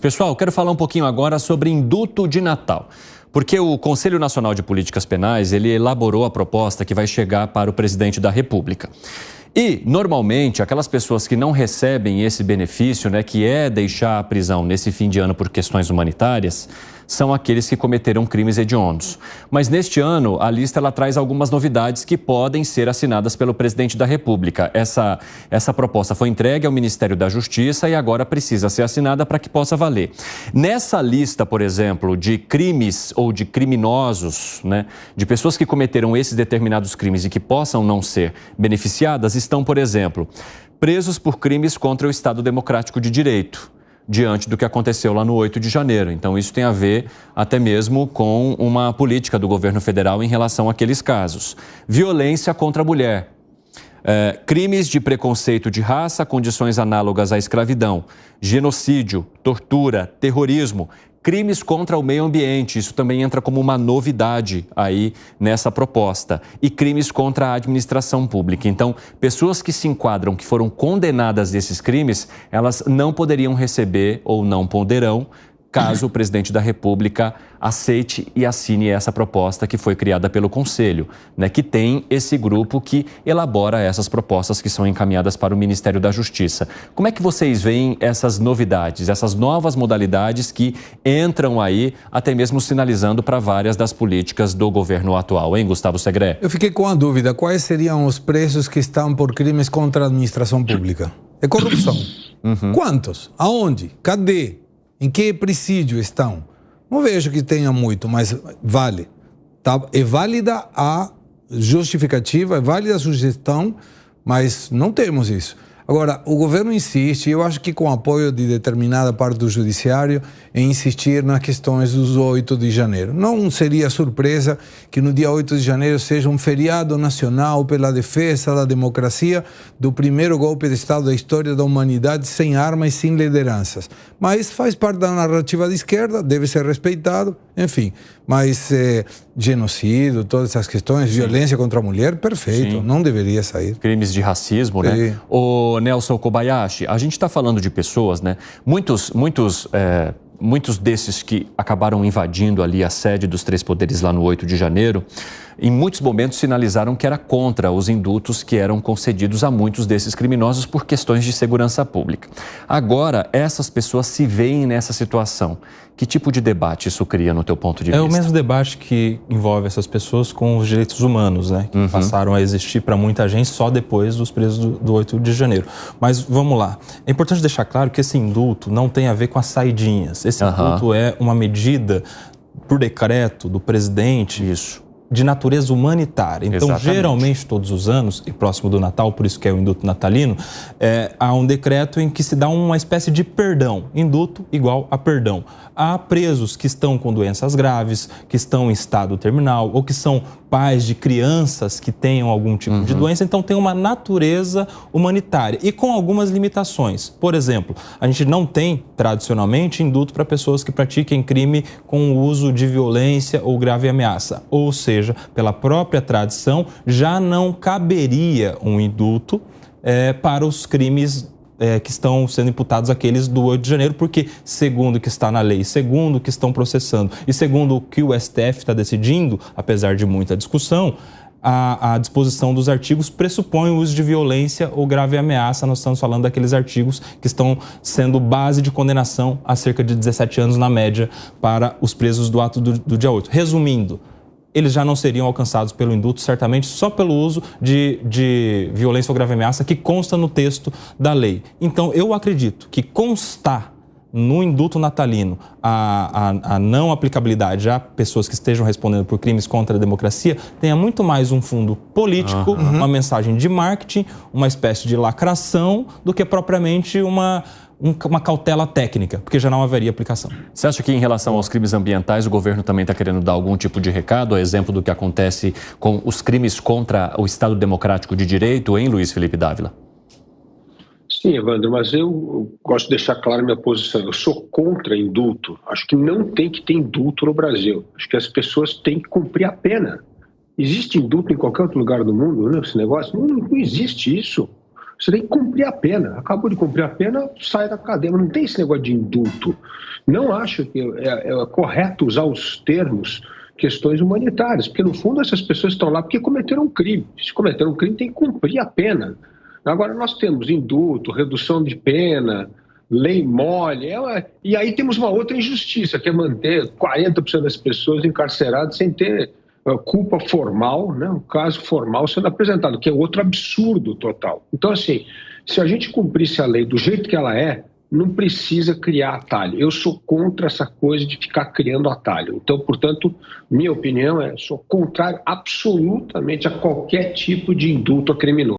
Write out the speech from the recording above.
Pessoal, quero falar um pouquinho agora sobre indulto de Natal. Porque o Conselho Nacional de Políticas Penais, ele elaborou a proposta que vai chegar para o presidente da República. E, normalmente, aquelas pessoas que não recebem esse benefício, né, que é deixar a prisão nesse fim de ano por questões humanitárias, são aqueles que cometeram crimes hediondos. Mas neste ano, a lista ela traz algumas novidades que podem ser assinadas pelo presidente da República. Essa proposta foi entregue ao Ministério da Justiça e agora precisa ser assinada para que possa valer. Nessa lista, por exemplo, de crimes ou de criminosos, né, de pessoas que cometeram esses determinados crimes e que possam não ser beneficiadas, estão, por exemplo, presos por crimes contra o Estado Democrático de Direito, diante do que aconteceu lá no 8 de janeiro. Então, isso tem a ver até mesmo com uma política do governo federal em relação àqueles casos. Violência contra a mulher. Crimes de preconceito de raça, condições análogas à escravidão, genocídio, tortura, terrorismo, crimes contra o meio ambiente, isso também entra como uma novidade aí nessa proposta, e crimes contra a administração pública. Então, pessoas que se enquadram, que foram condenadas desses crimes, elas não poderiam receber ou não poderão, caso o presidente da República aceite e assine essa proposta que foi criada pelo Conselho, né, que tem esse grupo que elabora essas propostas que são encaminhadas para o Ministério da Justiça. Como é que vocês veem essas novidades, essas novas modalidades que entram aí, até mesmo sinalizando para várias das políticas do governo atual, hein, Gustavo Segré? Eu fiquei com a dúvida, quais seriam os presos que estão por crimes contra a administração pública? É corrupção. Quantos? Aonde? Cadê? Em que presídio estão? Não vejo que tenha muito, mas vale. Tá? É válida a justificativa, é válida a sugestão, mas não temos isso. Agora, o governo insiste, eu acho que com o apoio de determinada parte do judiciário, em insistir nas questões dos 8 de janeiro. Não seria surpresa que no dia 8 de janeiro seja um feriado nacional pela defesa da democracia, do primeiro golpe de Estado da história da humanidade, sem armas e sem lideranças. Mas faz parte da narrativa de esquerda, deve ser respeitado, enfim. Mas genocídio, todas essas questões, violência contra a mulher, perfeito, sim, não deveria sair. Crimes de racismo, né? O Nelson Kobayashi, a gente está falando de pessoas, né? Muitos desses que acabaram invadindo ali a sede dos três poderes lá no 8 de janeiro, em muitos momentos sinalizaram que era contra os indultos que eram concedidos a muitos desses criminosos por questões de segurança pública. Agora, essas pessoas se veem nessa situação. Que tipo de debate isso cria no teu ponto de vista? É o mesmo debate que envolve essas pessoas com os direitos humanos, né? Que passaram a existir para muita gente só depois dos presos do 8 de janeiro. Mas vamos lá. É importante deixar claro que esse indulto não tem a ver com as saidinhas. Esse indulto é uma medida por decreto do presidente, de natureza humanitária. Então, geralmente, todos os anos, e próximo do Natal, por isso que é o indulto natalino, há um decreto em que se dá uma espécie de perdão. Indulto igual a perdão. Há presos que estão com doenças graves, que estão em estado terminal, ou que são pais de crianças que tenham algum tipo de doença. Então, tem uma natureza humanitária e com algumas limitações. Por exemplo, a gente não tem, tradicionalmente, indulto para pessoas que pratiquem crime com o uso de violência ou grave ameaça. Ou seja, pela própria tradição, já não caberia um indulto para os crimes que estão sendo imputados aqueles do 8 de janeiro, porque segundo o que está na lei, segundo o que estão processando e segundo o que o STF está decidindo, apesar de muita discussão, a disposição dos artigos pressupõe o uso de violência ou grave ameaça. Nós estamos falando daqueles artigos que estão sendo base de condenação há cerca de 17 anos na média para os presos do ato do dia 8. Resumindo, eles já não seriam alcançados pelo indulto, certamente, só pelo uso de violência ou grave ameaça que consta no texto da lei. Então, eu acredito que constar no indulto natalino a não aplicabilidade a pessoas que estejam respondendo por crimes contra a democracia tenha muito mais um fundo político, uma mensagem de marketing, uma espécie de lacração, do que propriamente uma cautela técnica, porque já não haveria aplicação. Você acha que em relação aos crimes ambientais o governo também está querendo dar algum tipo de recado, a exemplo do que acontece com os crimes contra o Estado Democrático de Direito, hein, Luiz Felipe Dávila? Sim, Evandro, mas eu gosto de deixar clara a minha posição. Eu sou contra indulto. Acho que não tem que ter indulto no Brasil. Acho que as pessoas têm que cumprir a pena. Existe indulto em qualquer outro lugar do mundo, né, esse negócio? Não existe isso. Você tem que cumprir a pena. Acabou de cumprir a pena, sai da cadeia. Não tem esse negócio de indulto. Não acho que é correto usar os termos questões humanitárias, porque no fundo essas pessoas estão lá porque cometeram um crime. Se cometeram um crime, tem que cumprir a pena. Agora nós temos indulto, redução de pena, lei mole, e aí temos uma outra injustiça, que é manter 40% das pessoas encarceradas sem ter culpa formal, né, um caso formal sendo apresentado, que é outro absurdo total. Então, assim, se a gente cumprisse a lei do jeito que ela é, não precisa criar atalho. Eu sou contra essa coisa de ficar criando atalho. Então, portanto, minha opinião sou contrário absolutamente a qualquer tipo de indulto a criminoso.